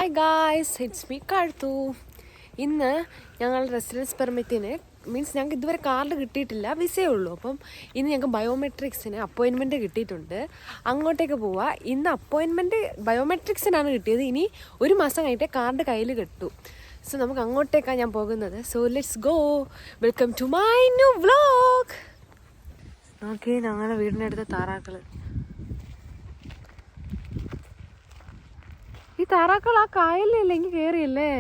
Hi guys, it's me Karthu. ഇന്ന് ഞങ്ങൾ residence പെർമിറ്റിന് ഞങ്ങൾക്ക് ഇതുവരെ കാർഡ് കിട്ടിയിട്ടില്ല, വിസയേ ഉള്ളൂ. അപ്പം ഇന്ന് ഞങ്ങൾക്ക് ബയോമെട്രിക്സിന് അപ്പോയിൻമെൻറ്റ് കിട്ടിയിട്ടുണ്ട്. അങ്ങോട്ടേക്ക് പോവുക. ഇന്ന് അപ്പോയിൻമെൻറ്റ് ബയോമെട്രിക്സിനാണ് കിട്ടിയത്. ഇനി ഒരു മാസം കഴിഞ്ഞിട്ടേ കാർഡ് കയ്യിൽ കിട്ടൂ. സോ നമുക്ക് അങ്ങോട്ടേക്കാണ് ഞാൻ പോകുന്നത്. So let's go. Welcome to my new vlog. Okay, ഞങ്ങളുടെ വീടിനടുത്ത താറാക്കൾ. ഈ താറാക്കൾ ആ കായലില്ലെങ്കിൽ കയറിയല്ലേ.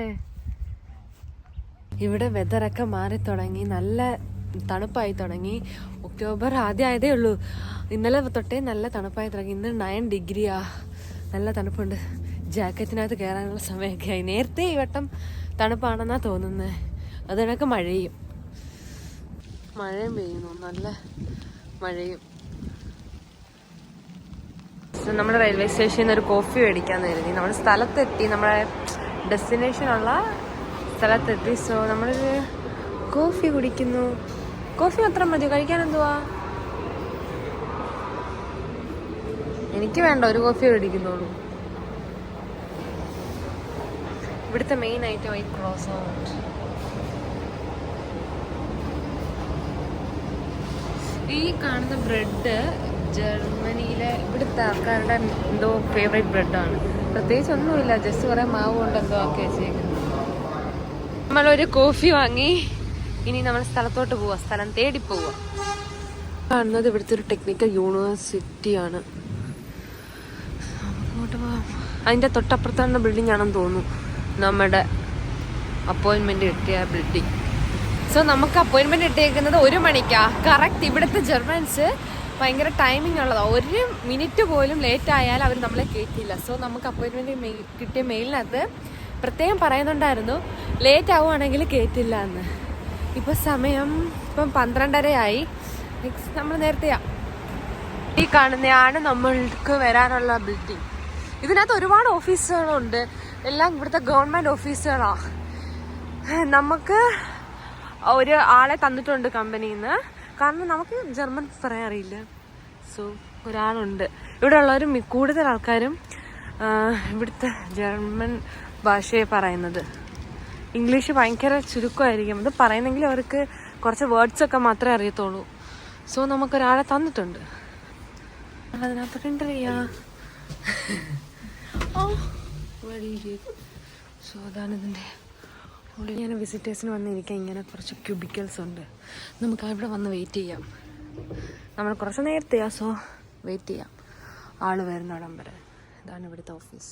ഇവിടെ വെതറൊക്കെ മാറി തുടങ്ങി, നല്ല തണുപ്പായി തുടങ്ങി. ഒക്ടോബർ ആദ്യം ആയതേ ഉള്ളൂ. ഇന്നലെ തൊട്ടേ നല്ല തണുപ്പായി തുടങ്ങി. ഇന്ന് 9 ഡിഗ്രിയാ, നല്ല തണുപ്പുണ്ട്. ജാക്കറ്റിനകത്ത് കയറാനുള്ള സമയമൊക്കെ ആയി. നേരത്തെ ഈ വട്ടം തണുപ്പാണെന്നാ തോന്നുന്നത്. അതിനൊക്കെ മഴയും പെയ്യുന്നു, നല്ല മഴയും. നമ്മുടെ റെയിൽവേ സ്റ്റേഷനിൽ നിന്ന് ഒരു കോഫി മേടിക്കാന്ന് കരുതി. നമ്മൾ സ്ഥലത്തെത്തി, നമ്മുടെ ഡെസ്റ്റിനേഷനുള്ള സ്ഥലത്തെത്തി. സോ നമ്മളൊരു കോഫി കുടിക്കുന്നു. കോഫി മാത്രം മതിയോ? കഴിക്കാൻ എന്തുവാ? എനിക്ക് വേണ്ട, ഒരു കോഫി മേടിക്കുന്നുള്ളൂ. ഇവിടുത്തെ മെയിൻ ഐറ്റം ഈ ക്രോസോട്ട്. ഈ കാണുന്ന ബ്രെഡ് ജർമ്മനിയിലെ ഇവിടുത്തെ ആൾക്കാരുടെ എന്തോ ഫേവറേറ്റ് ബ്രെഡാണ്. പ്രത്യേകിച്ച് ഒന്നുമില്ല, ജസ്റ്റ് കുറേ മാവ് കൊണ്ട് എന്തോ ആക്കി വെച്ചേക്കുന്നു. നമ്മളൊരു കോഫി വാങ്ങി ഇനി നമ്മൾ സ്ഥലത്തോട്ട് പോവാ, സ്ഥലം തേടി പോവാ. കാണുന്നത് ഇവിടുത്തെ ഒരു ടെക്നിക്കൽ യൂണിവേഴ്സിറ്റിയാണ്. അങ്ങോട്ട് പോവാം. അതിൻ്റെ തൊട്ടപ്പുറത്താണ് ബിൽഡിംഗ് ആണെന്ന് തോന്നുന്നു, നമ്മുടെ അപ്പോയിൻമെന്റ് കിട്ടിയ ബിൽഡിംഗ്. സോ നമുക്ക് അപ്പോയിൻമെന്റ് കിട്ടിയേക്കുന്നത് 1 മണിക്കാണ് കറക്റ്റ്. ഇവിടുത്തെ ജർമ്മൻസ് ഭയങ്കര ടൈമിംഗ് ഉള്ളതാണ്. 1 മിനിറ്റ് പോലും ലേറ്റ് ആയാൽ അവർ നമ്മളെ കയറ്റില്ല. സോ നമുക്ക് അപ്പോയിൻമെന്റ് കിട്ടിയ മെയിലിനകത്ത് പ്രത്യേകം പറയുന്നുണ്ടായിരുന്നു, ലേറ്റ് ആവുകയാണെങ്കിൽ കയറ്റില്ല എന്ന്. ഇപ്പം സമയം 12:30 നമ്മൾ നേരത്തെയാ. ഈ കാണുന്നതാണ് നമ്മൾക്ക് വരാനുള്ള ബിൽഡിംഗ്. ഇതിനകത്ത് ഒരുപാട് ഓഫീസുകളുണ്ട്, എല്ലാം ഇവിടുത്തെ ഗവൺമെന്റ് ഓഫീസുകളാണ്. നമുക്ക് ഒരു ആളെ തന്നിട്ടുണ്ട് കമ്പനിയിൽ നിന്ന്, കാരണം നമുക്ക് ജർമ്മൻ പറയാൻ അറിയില്ല. സോ ഒരാളുണ്ട്. ഇവിടെ ഉള്ളവരും കൂടുതൽ ആൾക്കാരും ഇവിടുത്തെ ജർമ്മൻ ഭാഷയെ പറയുന്നത്. ഇംഗ്ലീഷ് ഭയങ്കര ചുരുക്കമായിരിക്കും. അത് പറയുന്നെങ്കിൽ അവർക്ക് കുറച്ച് വേർഡ്സൊക്കെ മാത്രമേ അറിയത്തുള്ളൂ. സോ നമുക്കൊരാളെ തന്നിട്ടുണ്ട്, അതിനകത്തോട്ട് എൻ്റർ ചെയ്യാം. സോ അതാണ് ഇതിൻ്റെ. ഞാൻ വിസിറ്റേഴ്സിന് വന്നിരിക്കാൻ ഇങ്ങനെ കുറച്ച് ക്യൂബിക്കൽസ് ഉണ്ട്. നമുക്ക് അവിടെ വന്ന് വെയിറ്റ് ചെയ്യാം. നമ്മൾ കുറച്ച് നേരത്തെയാ, സോ വെയിറ്റ് ചെയ്യാം ആള് വരുന്നോടം വരെ. ഇതാണ് ഇവിടുത്തെ ഓഫീസ്.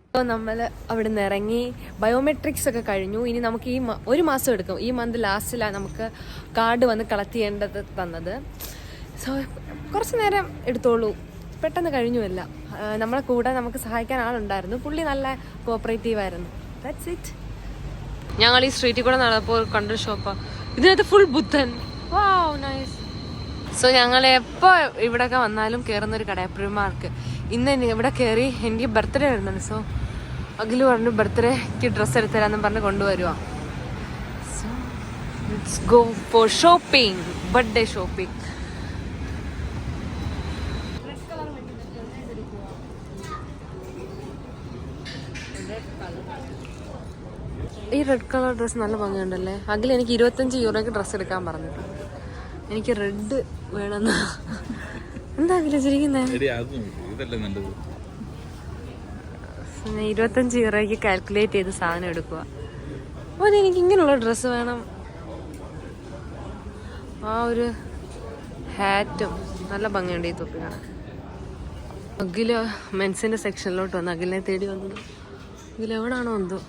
അപ്പോൾ നമ്മൾ അവിടെ നിന്ന് ഇറങ്ങി ബയോമെട്രിക്സ് ഒക്കെ കഴിഞ്ഞു. ഇനി നമുക്ക് ഒരു മാസം എടുക്കും. ഈ മന്ത് ലാസ്റ്റിലാണ് നമുക്ക് കാർഡ് വന്ന് കളക്ട് ചെയ്യേണ്ടത് തന്നത്. സോ കുറച്ച് നേരം എടുത്തോളൂ, പെട്ടെന്ന് കഴിഞ്ഞുമല്ല. നമ്മളെ കൂടെ നമുക്ക് സഹായിക്കാൻ ആളുണ്ടായിരുന്നു. പുള്ളി നല്ല കോപ്പറേറ്റീവായിരുന്നു. That's it. ഞങ്ങൾ ഈ സ്ട്രീറ്റിൽ കൂടെ നടന്നപ്പോൾ കണ്ടൊരു ഷോപ്പാണ്. ഇതിനകത്ത് ഫുൾ ബുദ്ധൻ. വാവ്, നൈസ്. സോ ഞങ്ങൾ എപ്പോൾ ഇവിടെയൊക്കെ വന്നാലും കയറുന്നൊരു കടയാണ് പ്രിമാർക്ക്. ഇന്ന് ഇവിടെ കയറി എനിക്ക് ബർത്ത്ഡേ വരുന്നുണ്ട്. സോ അഖില് പറഞ്ഞു ബർത്ത്ഡേക്ക് ഡ്രസ്സ് എടുത്തരാന്നും പറഞ്ഞ് കൊണ്ടുവരുക. So let's go for shopping, birthday shopping. ഈ റെഡ് കളർ ഡ്രസ്സ് നല്ല ഭംഗിയുണ്ടല്ലേ. അഖിൽ എനിക്ക് 25 യൂറോയ്ക്ക് ഡ്രസ്സ് എടുക്കാൻ പറഞ്ഞിട്ടുണ്ട്. എനിക്ക് റെഡ് വേണമെന്ന്. എന്താ അഖില ചിരിക്കുന്നത്? 25 യൂറോയ്ക്ക് കാൽക്കുലേറ്റ് ചെയ്ത് സാധനം എടുക്കുക. അപ്പോൾ എനിക്ക് ഇങ്ങനെയുള്ള ഡ്രസ്സ് വേണം. ആ ഒരു ഹാറ്റും നല്ല ഭംഗിയുണ്ട് ഈ തൊപ്പി കാണാൻ. അഖില് മെൻസിന്റെ സെക്ഷനിലോട്ട് വന്നു, അഖിലിനെ തേടി വന്നത്. അഖിൽ എവിടാണോ എന്തോ.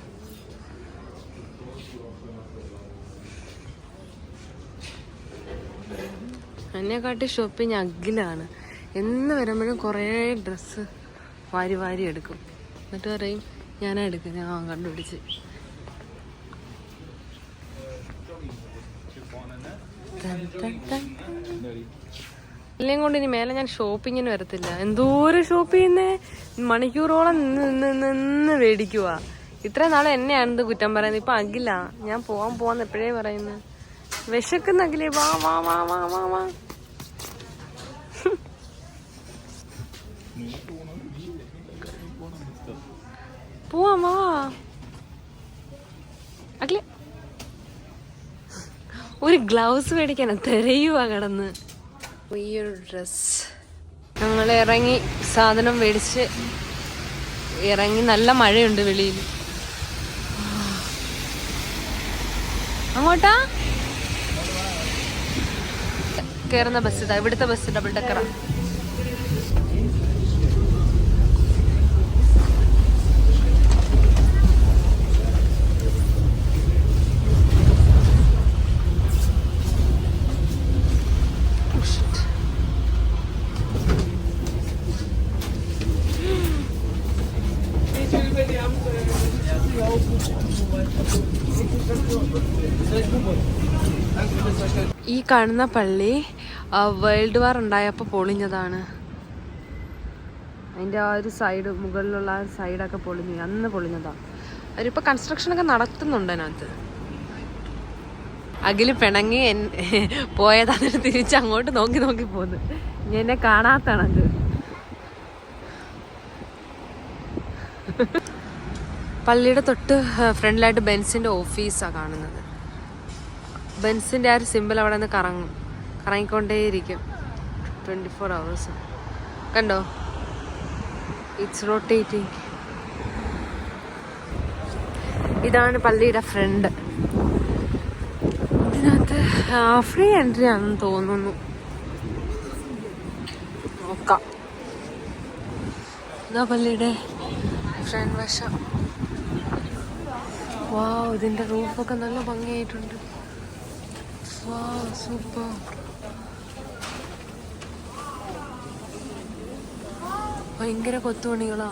എന്നെക്കാട്ടി ഷോപ്പിങ് അഖിലാണ്. എന്ന് വരുമ്പോഴും കുറേ ഡ്രസ്സ് വാരി എടുക്കും. എന്നിട്ട് പറയും ഞാനാ എടുക്കും, ഞാൻ കണ്ടുപിടിച്ച്. എല്ലാം കൊണ്ട് ഇനി മേലെ ഞാൻ ഷോപ്പിങ്ങിന് വരത്തില്ല. എന്തോരം ഷോപ്പ് ചെയ്യുന്നേ, മണിക്കൂറോളം നിന്ന് മേടിക്കുവാ. ഇത്രയും നാളെ എന്നെയാണെന്ന് കുറ്റം പറയുന്നത്. ഇപ്പൊ അഖില ഞാൻ പോവാന്ന് എപ്പോഴേ പറയുന്നത്. വിശക്കുന്ന അഖിലേ, വാ വാ വാ വാ വാ വാ. പോവാമാ അല്ലേ? ഒരു ഗ്ലൗസ് മേടിക്കാനാ തിരയുവാ കിടന്ന്. ഈ ഒരു ഡ്രസ് ഞങ്ങൾ ഇറങ്ങി സാധനം മേടിച്ച് ഇറങ്ങി. നല്ല മഴയുണ്ട് വെളിയിൽ. അങ്ങോട്ടാ കയറുന്ന ബസ് ഇതാ. ഇവിടുത്തെ ബസ് ഡബിൾ ഡെക്കറാ. ഈ കാണുന്ന പള്ളി വേൾഡ് വാർ ഉണ്ടായപ്പോൾ പൊളിഞ്ഞതാണ്. അതിൻ്റെ ആ ഒരു സൈഡ്, മുകളിലുള്ള ആ സൈഡൊക്കെ പൊളിഞ്ഞു. അന്ന് പൊളിഞ്ഞതാണ്. അവരിപ്പോൾ കൺസ്ട്രക്ഷനൊക്കെ നടത്തുന്നുണ്ട് അതിനകത്ത്. അഖില് പിണങ്ങി പോയതാണ്. തിരിച്ച് അങ്ങോട്ട് നോക്കി നോക്കി പോന്ന്. ഇനി എന്നെ കാണാത്താണത്. പള്ളിയുടെ തൊട്ട് ഫ്രണ്ടിലായിട്ട് ബെൻസിൻ്റെ ഓഫീസാണ് കാണുന്നത്. ബെൻസിൻ്റെ ആ ഒരു സിമ്പിൾ അവിടെ നിന്ന് കറങ്ങിക്കൊണ്ടേയിരിക്കും 24 hours. കണ്ടോ? It's rotating. ഇതാണ് പള്ളിയുടെ ഫ്രണ്ട്. ഇതിനകത്ത് ഫ്രീ എൻട്രി ആണെന്ന് തോന്നുന്നു. നോക്കാം. ഇതാ പള്ളിയുടെ ഫ്രണ്ട് വശം. വാവ്, ഇതിൻ്റെ റൂഫൊക്കെ നല്ല ഭംഗിയായിട്ടുണ്ട്. വാവ്, സൂപ്പർ. ഭയങ്കര കൊത്തുപണികളാ.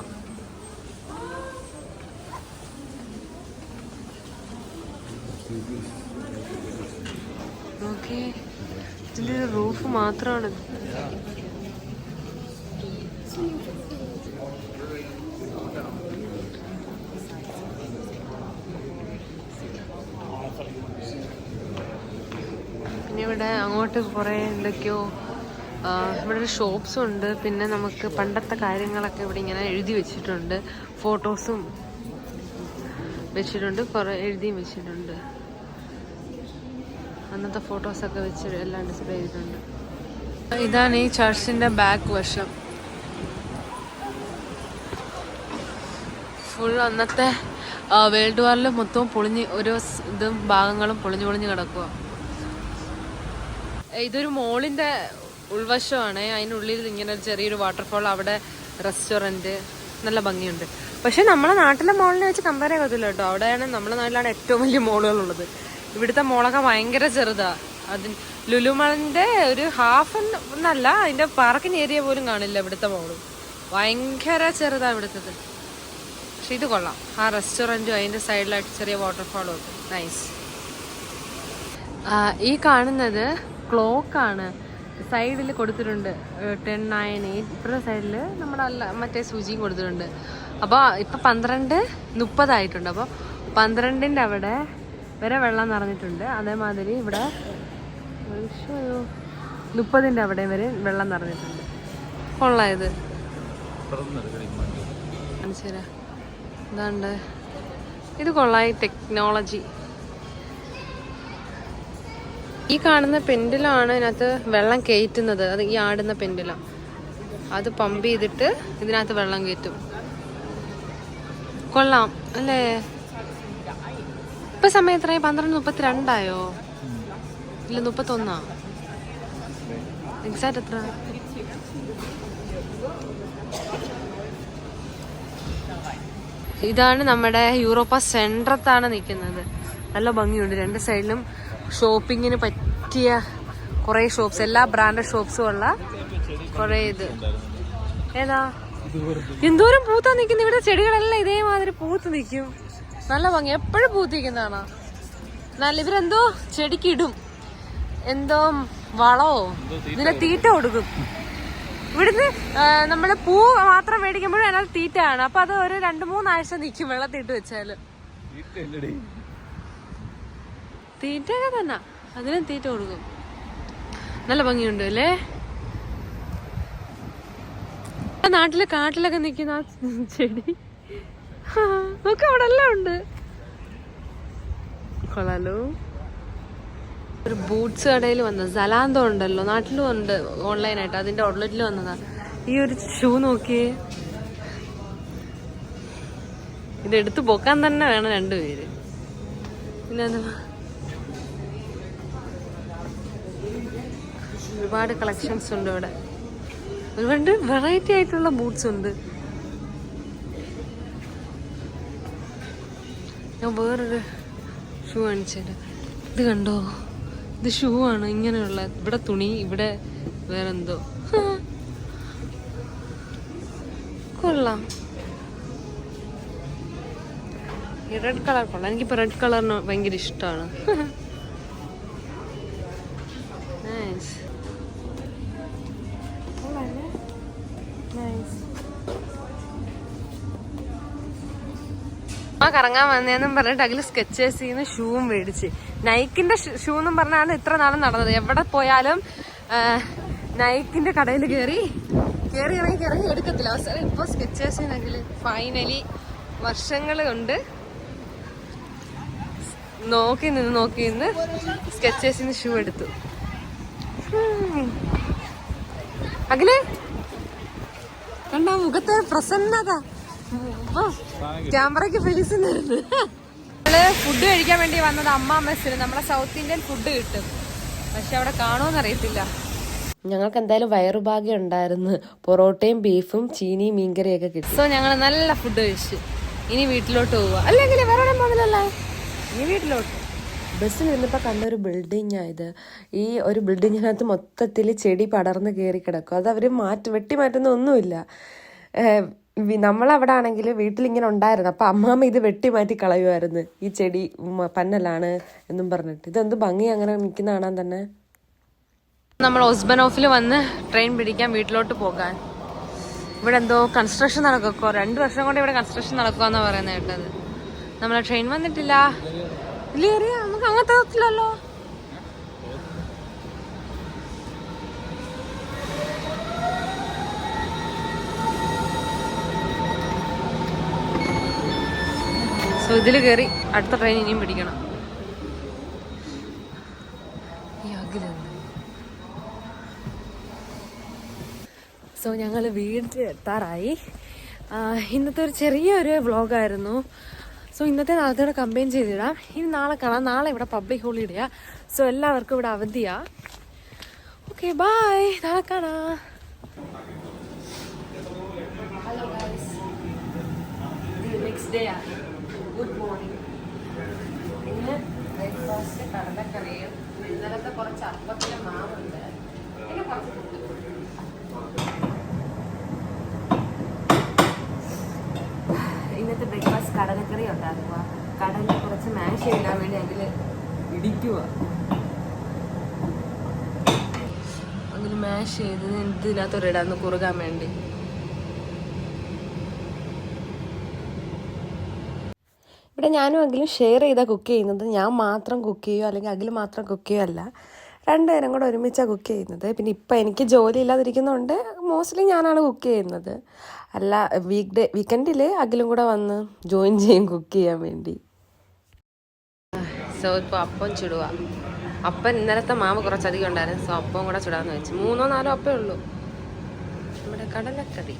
ഓക്കെ, ഇതിൻ്റെ ഒരു റൂഫ് മാത്രമാണ്. പിന്നെ ഇവിടെ അങ്ങോട്ട് കുറേ എന്തൊക്കെയോ ഇവിടെ ഒരു ഷോപ്സും ഉണ്ട്. പിന്നെ നമുക്ക് പണ്ടത്തെ കാര്യങ്ങളൊക്കെ ഇവിടെ ഇങ്ങനെ എഴുതി വെച്ചിട്ടുണ്ട്. ഫോട്ടോസും വെച്ചിട്ടുണ്ട്, കുറേ എഴുതിയും വെച്ചിട്ടുണ്ട്. അന്നത്തെ ഫോട്ടോസൊക്കെ വെച്ച് എല്ലാം ഡിസ്പ്ലേ ചെയ്തിട്ടുണ്ട്. ഇതാണ് ഈ ചർച്ചിൻ്റെ ബാക്ക് വശം. ഫുൾ അന്നത്തെ വേൾഡ് വാറിൽ മൊത്തവും പൊളിഞ്ഞ് ഓരോ ഇതും ഭാഗങ്ങളും പൊളിഞ്ഞ് കിടക്കുക. ഇതൊരു മോളിൻ്റെ ഉൾവശമാണ്. അതിനുള്ളിൽ ഇങ്ങനെ ഒരു ചെറിയൊരു വാട്ടർഫോൾ, അവിടെ റെസ്റ്റോറൻറ്റ്, നല്ല ഭംഗിയുണ്ട്. പക്ഷെ നമ്മളെ നാട്ടിലെ മോളിനെ വെച്ച് കമ്പയർ ചെയ്യത്തില്ല കേട്ടോ. അവിടെയാണ്, നമ്മുടെ നാട്ടിലാണ് ഏറ്റവും വലിയ മോളുകളുള്ളത്. ഇവിടുത്തെ മോളൊക്കെ ഭയങ്കര ചെറുതാണ്. ലുലു മാളിൻ്റെ ഒരു ഹാഫ് എന്നല്ല, അതിൻ്റെ പാർക്കിംഗ് ഏരിയ പോലും കാണില്ല ഇവിടുത്തെ മോള്. ഭയങ്കര ചെറുതാണ് ഇവിടുത്തത്. പക്ഷെ ഇത് കൊള്ളാം. ആ റെസ്റ്റോറൻറ്റും അതിൻ്റെ സൈഡിലായിട്ട് ചെറിയ വാട്ടർഫാളും ഒക്കെ നൈസ്. ഈ കാണുന്നത് ക്ലോക്കാണ്. സൈഡിൽ കൊടുത്തിട്ടുണ്ട് 10, 9, 8. ഇപ്പുറത്തെ സൈഡിൽ നമ്മുടെ മറ്റേ സൂചിയും കൊടുത്തിട്ടുണ്ട്. അപ്പോൾ ഇപ്പം 12:30 ആയിട്ടുണ്ട്. അപ്പോൾ 12ൻ്റെ അവിടെ വരെ വെള്ളം നിറഞ്ഞിട്ടുണ്ട്. അതേമാതിരി ഇവിടെ 30ൻ്റെ അവിടെ വരെ വെള്ളം നിറഞ്ഞിട്ടുണ്ട്. കൊള്ളായത് ശരി. എന്താണ്ട് ഇത് കൊള്ളായി ടെക്നോളജി. ഈ കാണുന്ന പെൻഡിലാണ് ഇതിനകത്ത് വെള്ളം കയറ്റുന്നത്. അത് ഈ ആടുന്ന പെൻഡിലാണ്. അത് പമ്പ് ചെയ്തിട്ട് ഇതിനകത്ത് വെള്ളം കയറ്റും. കൊള്ളാം അല്ലേ? ഇപ്പൊ സമയം എത്രയായി? 12:32 ഇല്ല 31. എക്സാക്ട് എത്ര? ഇതാണ് നമ്മുടെ യൂറോപ്പ സെൻട്രത്താണ് നിൽക്കുന്നത്. നല്ല ഭംഗിയുണ്ട്. രണ്ട് സൈഡിലും ഷോപ്പിങ്ങിന് പറ്റിയ കുറേ ഷോപ്സ്, എല്ലാ ബ്രാൻഡഡ് ഷോപ്സും ഉള്ള കുറേ ഇത്. ഏതാ എന്തോരം പൂത്താ നിൽക്കുന്ന ഇവിടെ. ചെടികളെല്ലാം ഇതേമാതിരി പൂത്ത് നിൽക്കും. നല്ല ഭംഗി. എപ്പോഴും പൂത്തിരിക്കുന്നതാണോ? നല്ല ഇവരെന്തോ ചെടിക്കിടും, എന്തോ വളമോ ഇതിനെ തീറ്റ കൊടുക്കും. ഇവിടുന്ന് നമ്മള് പൂ മാത്രം മേടിക്കുമ്പോഴും അതിനകത്ത് തീറ്റയാണ്. അപ്പൊ അത് ഒരു 2-3 ആഴ്ച നിൽക്കും വെള്ളത്തിട്ട് വെച്ചാല്. തീറ്റയൊക്കെ തന്നെ, അതിനും തീറ്റ കൊടുക്കും. നല്ല ഭംഗിയുണ്ട് അല്ലേ? നാട്ടിലൊക്കെ നിൽക്കുന്ന ആ ചെടി നോക്ക് അവിടെ എല്ലാം ഉണ്ട്. കൊള്ളാലോ. ഒരു ബൂട്ട്സ് കടയിൽ വന്നത് സലാന്തോ ഉണ്ടല്ലോ, നാട്ടിലും ഉണ്ട് ഓൺലൈനായിട്ട്, അതിന്റെ ഔട്ട്ലെറ്റിൽ വന്നതാ. ഈ ഒരു ഷൂ നോക്കിയേ, ഇതെടുത്ത് പൊക്കാൻ തന്നെ വേണം രണ്ടുപേര്. പിന്നെ ഒരുപാട് കളക്ഷൻസ് ഉണ്ട് ഇവിടെ, ഒരുപാട് വെറൈറ്റി ആയിട്ടുള്ള ബൂട്ട്സ് ഉണ്ട്. ഞാൻ വേറൊരു ഷൂ കാണിച്ചത്, ഇത് കണ്ടോ, ഇത് ഷൂ ആണ് ഇങ്ങനെയുള്ള, ഇവിടെ തുണി, ഇവിടെ വേറെന്തോ. കൊള്ളാം. ഈ റെഡ് കളർ കൊള്ളാം, എനിക്കിപ്പോ റെഡ് കളറിന് ഭയങ്കര ഇഷ്ടമാണ്. കറങ്ങാൻ വന്നേന്നും പറഞ്ഞിട്ട് അഖില് സ്കെച്ചേഴ്സ് ചെയ്യുന്ന ഷൂവും മേടിച്ച്. നൈക്കിന്റെ ഷൂ എന്നും പറഞ്ഞാണ് ഇത്ര നാളും നടന്നത്. എവിടെ പോയാലും നൈക്കിന്റെ കടയിൽ കയറി ഇറങ്ങി എടുക്കത്തില്ല. അവസാനം ഇപ്പൊ സ്കെച്ചേഴ്സിന് ഫൈനലി വർഷങ്ങൾ കൊണ്ട് നോക്കി നിന്ന് സ്കെച്ചേഴ്സിന് ഷൂ എടുത്തു. അഖില് കണ്ട മുഖത്തെ പ്രസന്നത, ക്യാമറയ്ക്ക് ഫെലിസുന്നായിരുന്നു. നമ്മള് ഫുഡ് കഴിക്കാൻ വേണ്ടി വന്നത് അമ്മ മെസ്സിന്. നമ്മളെ സൗത്ത് ഇന്ത്യൻ ഫുഡ് കിട്ടും, പക്ഷെ അവിടെ കാണുമെന്ന് അറിയത്തില്ല. ഞങ്ങൾക്ക് എന്തായാലും വയറുഭാഗ്യം ഉണ്ടായിരുന്നു. പൊറോട്ടയും ബീഫും ചീനിയും മീൻകറിയൊക്കെ കിട്ടി. സോ ഞങ്ങൾ നല്ല ഫുഡ് കഴിച്ചു. ഇനി വീട്ടിലോട്ട് പോവുക, അല്ലെങ്കിൽ വേറെ എവിടെ പോകുന്നില്ലല്ലോ, ഇനി വീട്ടിലോട്ട്. ബസ്സിൽ നിന്നപ്പോൾ കണ്ടൊരു ബിൽഡിംഗ് ആയത്. ഈ ഒരു ബിൽഡിങ്ങിനകത്ത് മൊത്തത്തിൽ ചെടി പടർന്ന് കയറി കിടക്കും. അത് അവർ വെട്ടി മാറ്റുന്ന ഒന്നുമില്ല. നമ്മളവിടെ ആണെങ്കിൽ വീട്ടിലിങ്ങനെ ഉണ്ടായിരുന്നു. അപ്പം അമ്മാമ്മ ഇത് വെട്ടി മാറ്റി കളയുമായിരുന്നു, ഈ ചെടി പന്നലാണ് എന്നും പറഞ്ഞിട്ട്. ഇതെന്ത് ഭംഗി അങ്ങനെ നിൽക്കുന്ന കാണാൻ തന്നെ. നമ്മൾ ഒസ്ബനോഫിൽ വന്ന് ട്രെയിൻ പിടിക്കാൻ വീട്ടിലോട്ട് പോകാൻ. ഇവിടെ എന്തോ കൺസ്ട്രക്ഷൻ നടക്കുമോ, 2 വർഷം കൊണ്ട് ഇവിടെ കൺസ്ട്രക്ഷൻ നടക്കുമെന്നാണ് പറയുന്നത് കേട്ടത്. നമ്മളെ ട്രെയിൻ വന്നിട്ടില്ല. ഇല്ല, നമുക്ക് അങ്ങനത്തെ എത്തില്ലല്ലോ. സോ ഇതിൽ കയറി അടുത്ത ട്രെയിൻ ഇനിയും പിടിക്കണം. സോ ഞങ്ങൾ വീട്ടിൽ എത്താറായി. ഇന്നത്തെ ഒരു ചെറിയൊരു വ്ളോഗായിരുന്നു. സോ ഇന്നത്തെ നാളത്തോടെ കമ്പൈൻ ചെയ്തിടാം. ഇനി നാളെ കാണാം. നാളെ ഇവിടെ പബ്ലിക് ഹോളിഡേയാ. സോ എല്ലാവർക്കും ഇവിടെ അവധിയാ. ഓക്കെ, ബൈ, നാളെ കാണാം. ഹലോ ഗൈസ്, നെക്സ്റ്റ് ഡേ ആണ്. Good morning. ഇന്ന് ബ്രേക്ക്ഫാസ്റ്റ് കടലക്കറിയും ഇന്നലത്തെ കുറച്ച് അപ്പത്തിൻ്റെ മാവുണ്ട്, പിന്നെ കുറച്ച് ഫുഡ്. ഇന്നത്തെ ബ്രേക്ക്ഫാസ്റ്റ് കടലക്കറി ഉണ്ടാക്കുക. കടലിൽ കുറച്ച് മാഷ് ചെയ്യാൻ വേണ്ടി അതിൽ ഇടിക്കുക. അതിൽ മാഷ് ചെയ്ത് ഇതിനകത്തൊരിടാന്ന് കുറുകാൻ വേണ്ടി. ഇവിടെ ഞാനും അഖിലും ഷെയർ ചെയ്താൽ കുക്ക് ചെയ്യുന്നത്. ഞാൻ മാത്രം കുക്ക് ചെയ്യുമോ അല്ലെങ്കിൽ അഖിൽ മാത്രം കുക്ക് ചെയ്യുമോ അല്ല, 2 പേരും കൂടെ ഒരുമിച്ചാണ് കുക്ക് ചെയ്യുന്നത്. പിന്നെ ഇപ്പം എനിക്ക് ജോലി ഇല്ലാതിരിക്കുന്നതുകൊണ്ട് മോസ്റ്റ്ലി ഞാനാണ് കുക്ക് ചെയ്യുന്നത്. അല്ല, വീക്കെൻഡിൽ അഖിലും കൂടെ വന്ന് ജോയിൻ ചെയ്യും കുക്ക് ചെയ്യാൻ വേണ്ടി. സോ ഇപ്പോൾ അപ്പം ചുടുക. അപ്പം ഇന്നലത്തെ മാവ് കുറച്ചധികം ഉണ്ടായിരുന്നു. സോ അപ്പം കൂടെ ചുടാന്ന് വെച്ചു. 3 4 അപ്പേ ഉള്ളൂ. നമ്മുടെ കടലക്കറി,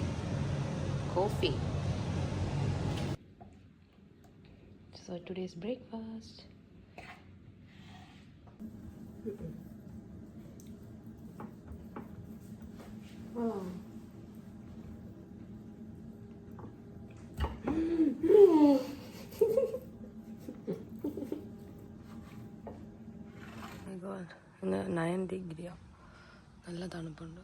coffee. So today's breakfast. Oh. My God, 9 degree. നല്ല തണുപ്പുണ്ട്.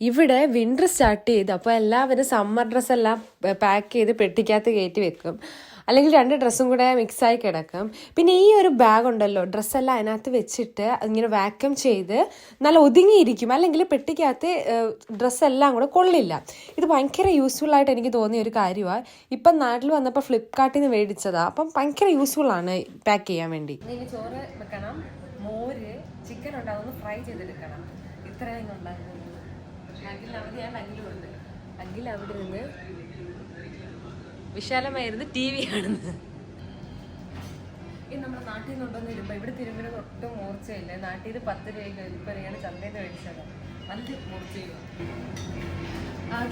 ഇവിടെ വിൻ്റർ സ്റ്റാർട്ട് ചെയ്ത്, അപ്പോൾ എല്ലാവരും സമ്മർ ഡ്രസ്സെല്ലാം പാക്ക് ചെയ്ത് പെട്ടിക്കകത്ത് കയറ്റി വെക്കും. അല്ലെങ്കിൽ 2 ഡ്രസ്സും കൂടെ മിക്സായി കിടക്കും. പിന്നെ ഈ ഒരു ബാഗ് ഉണ്ടല്ലോ, ഡ്രസ്സെല്ലാം അതിനകത്ത് വെച്ചിട്ട് ഇങ്ങനെ വാക്യൂം ചെയ്ത് നല്ല ഒതുങ്ങിയിരിക്കും. അല്ലെങ്കിൽ പെട്ടിക്കകത്ത് ഡ്രസ്സെല്ലാം കൂടെ കൊള്ളില്ല. ഇത് ഭയങ്കര യൂസ്ഫുൾ ആയിട്ട് എനിക്ക് തോന്നിയ ഒരു കാര്യമാണ്. ഇപ്പം നാട്ടിൽ വന്നപ്പോൾ ഫ്ലിപ്കാർട്ടിൽ നിന്ന് മേടിച്ചതാണ്. അപ്പം ഭയങ്കര യൂസ്ഫുള്ളാണ് പാക്ക് ചെയ്യാൻ വേണ്ടി. ചോറ് വെക്കണം, മോര്, ചിക്കൻ ഉണ്ടാകുന്നു, ഫ്രൈ ചെയ്തെടുക്കണം. ഇത്രയും ഉണ്ടാകുന്നു. അവധിയാണ്, അഖിലുണ്ട്. അഖിൽ അവിടെ നിന്ന് വിശാലമായിരുന്നു TV കാണുന്നത്. ഈ നമ്മുടെ നാട്ടിൽ നിന്നുണ്ടെന്ന് വരുമ്പോൾ ഇവിടെ തിരുമ്പിന് ഒട്ടും മൂർച്ചയില്ല. നാട്ടിൽ 10 രൂപയ്ക്ക് ഇരിപ്പറിയാണ് ചന്തയിൽ നിന്ന് മേടിച്ചത്. നല്ല മൂർച്ചയില്ല.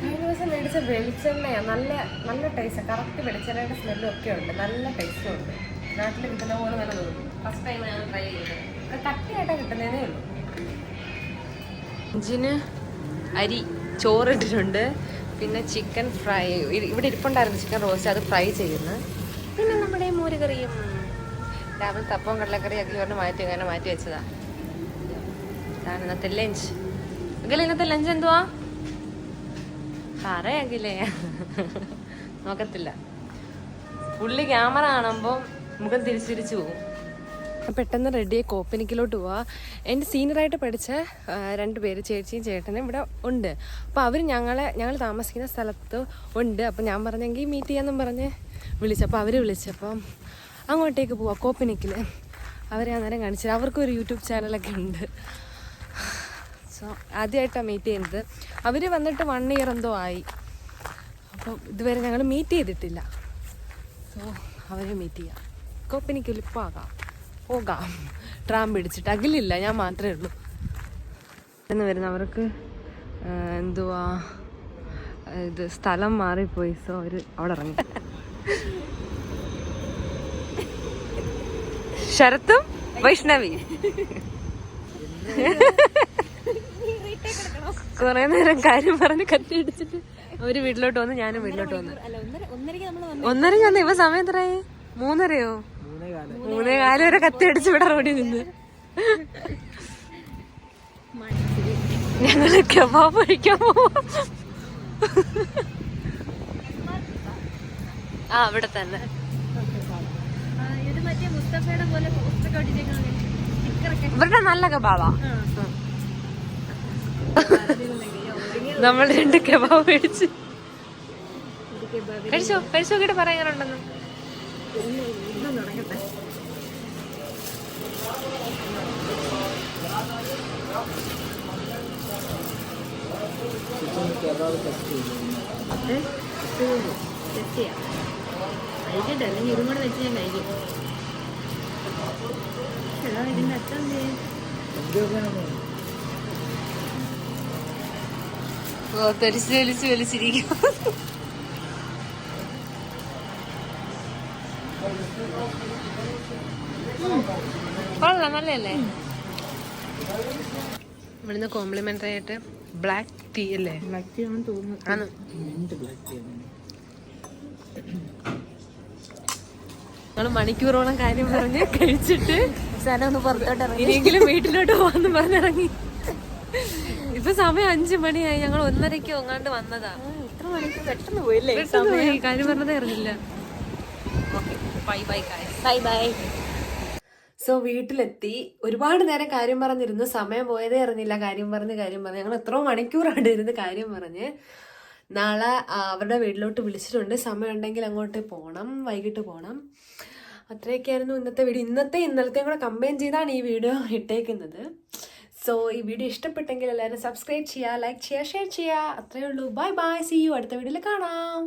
കഴിഞ്ഞ ദിവസം മേടിച്ച വെളിച്ചെണ്ണയാണ്. നല്ല നല്ല ടേസ്റ്റ്. കറക്റ്റ് വെളിച്ചെണ്ണയുടെ സ്മെല്ലും ഒക്കെ ഉണ്ട്. നല്ല ടേസ്റ്റും ഉണ്ട്. നാട്ടിൽ കിട്ടുന്ന പോലെ തന്നെ തോന്നും. ഫസ്റ്റ് ടൈം ഞാൻ ട്രൈ ചെയ്തത്. ഇവിടെ കട്ടിയായിട്ടാണ് കിട്ടുന്നതേ ഉള്ളൂ. ഇഞ്ചിന് അരി ചോറിട്ടിട്ടുണ്ട്. പിന്നെ ചിക്കൻ ഫ്രൈ ഇവിടെ ഇരിപ്പുണ്ടായിരുന്നു. ചിക്കൻ റോസ്റ്റ് അത് ഫ്രൈ ചെയ്യുന്നു. പിന്നെ നമ്മുടെ മോരുകറിയും രാവിലെ തപ്പവും കടലക്കറി അഖിൽ പറഞ്ഞ് മാറ്റി വെച്ചതാ. ഇതാണ് ഇന്നത്തെ ലഞ്ച്. അഖിൽ ഇന്നത്തെ ലഞ്ച് എന്തുവാ പറയാകില്ലേ? നോക്കത്തില്ല. പുള്ളി ക്യാമറ കാണുമ്പോൾ മുഖം തിരിച്ചു പോകും. പെട്ടെന്ന് റെഡിയായി കോപ്പനിക്കിലോട്ട് പോവാ. എൻ്റെ സീനിയറായിട്ട് പഠിച്ച 2 പേര്, ചേച്ചിയും ചേട്ടനും ഇവിടെ ഉണ്ട്. അപ്പോൾ അവർ ഞങ്ങൾ താമസിക്കുന്ന സ്ഥലത്ത് ഉണ്ട്. അപ്പോൾ ഞാൻ പറഞ്ഞെങ്കിൽ മീറ്റ് ചെയ്യാമെന്നും പറഞ്ഞ് വിളിച്ചപ്പോൾ അവർ വിളിച്ചപ്പം അങ്ങോട്ടേക്ക് പോവാം കോപ്പനിക്കിൽ. അവരെ അന്നേരം കാണിച്ചത്. അവർക്കൊരു യൂട്യൂബ് ചാനലൊക്കെ ഉണ്ട്. സോ ആദ്യമായിട്ടാണ് മീറ്റ് ചെയ്യുന്നത്. അവർ വന്നിട്ട് 1 ഇയർ എന്തോ ആയി. അപ്പോൾ ഇതുവരെ ഞങ്ങൾ മീറ്റ് ചെയ്തിട്ടില്ല. സോ അവരെ മീറ്റ് ചെയ്യാം. കോപ്പനിക്കിൽ പോകാം ട്രാം പിടിച്ചിട്ട്. അഖിലില്ല, ഞാൻ മാത്രമേ ഉള്ളൂ. എന്ന് വരുന്നവർക്ക് എന്തുവാ ഇത് സ്ഥലം മാറിപ്പോയി. സോ അവർ അവിടെ ഇറങ്ങി. ശരത്തും വൈഷ്ണവി കുറെ നേരം കാര്യം പറഞ്ഞ് കത്തിയടിച്ചിട്ട് അവര് വീട്ടിലോട്ട് വന്ന്, ഞാനും വീട്ടിലോട്ട് വന്നു. 1:30 വന്ന്. ഇവ സമയം എത്രയായി? 3:30യോ? 3:15 വരെ കത്തിയടിച്ച് ഇവിടെ റോഡിൽ നിന്ന്. ഞങ്ങള് കബാബ് കഴിക്കാൻ പോവാ. അവിടെ തന്നെ. ഇവരുടെ നല്ല കബാബാ. നമ്മൾ 2 കബാബ് മേടിച്ച് കഴിച്ചു നോക്കിട്ട് പറയാനുണ്ടെന്ന്. കഴിക്കട്ടെ, അല്ലെങ്കിൽ ഇതും കൂടെ വെച്ച് ഞാൻ കഴിക്കും. ഹലോ, ഇതിന്റെ അച്ഛൻ വലിച്ചിരിക്കും. കൊള്ളാം, നല്ലല്ലേ? ഇവിടുന്ന് കോംപ്ലിമെന്ററി ആയിട്ട് ബ്ലാക്ക് ടീ അല്ലേ? ബ്ലാക്ക് ടീ ആണെന്ന് തോന്നുന്നു. ഞങ്ങള് മണിക്കൂറോളം കാര്യം പറഞ്ഞ് കഴിച്ചിട്ട് ഒന്ന് പുറത്തോട്ട് ഇറങ്ങി. ഇനിയെങ്കിലും വീട്ടിലോട്ട് പോവാന്ന് പറഞ്ഞിറങ്ങി. ഇപ്പൊ സമയം 5 മണിയായി. ഞങ്ങൾ 1:30 ഒങ്ങാണ്ട് വന്നതാ. ഇത്ര മണിക്ക് പെട്ടെന്ന് പോയില്ലേ? കാര്യം പറഞ്ഞതേ അറിഞ്ഞില്ല. ബൈ. സോ വീട്ടിലെത്തി. ഒരുപാട് നേരം കാര്യം പറഞ്ഞിരുന്നു. സമയം പോയതേ അറിഞ്ഞില്ല. കാര്യം പറഞ്ഞ് ഞങ്ങൾ എത്രയോ മണിക്കൂറാണ് ഇരുന്ന് കാര്യം പറഞ്ഞ്. നാളെ അവരുടെ വീട്ടിലോട്ട് വിളിച്ചിട്ടുണ്ട്. സമയം ഉണ്ടെങ്കിൽ അങ്ങോട്ട് പോകണം, വൈകിട്ട് പോകണം. അത്രയൊക്കെയായിരുന്നു ഇന്നത്തെ വീഡിയോ. ഇന്നലത്തെയും കൂടെ കമ്പൈൻ ചെയ്താണ് ഈ വീഡിയോ ഇട്ടേക്കുന്നത്. സോ ഈ വീഡിയോ ഇഷ്ടപ്പെട്ടെങ്കിൽ എല്ലാവരും സബ്സ്ക്രൈബ് ചെയ്യുക, ലൈക്ക് ചെയ്യുക, ഷെയർ ചെയ്യുക. അത്രയേ ഉള്ളൂ. ബൈ. See you. അടുത്ത വീഡിയോയിൽ കാണാം.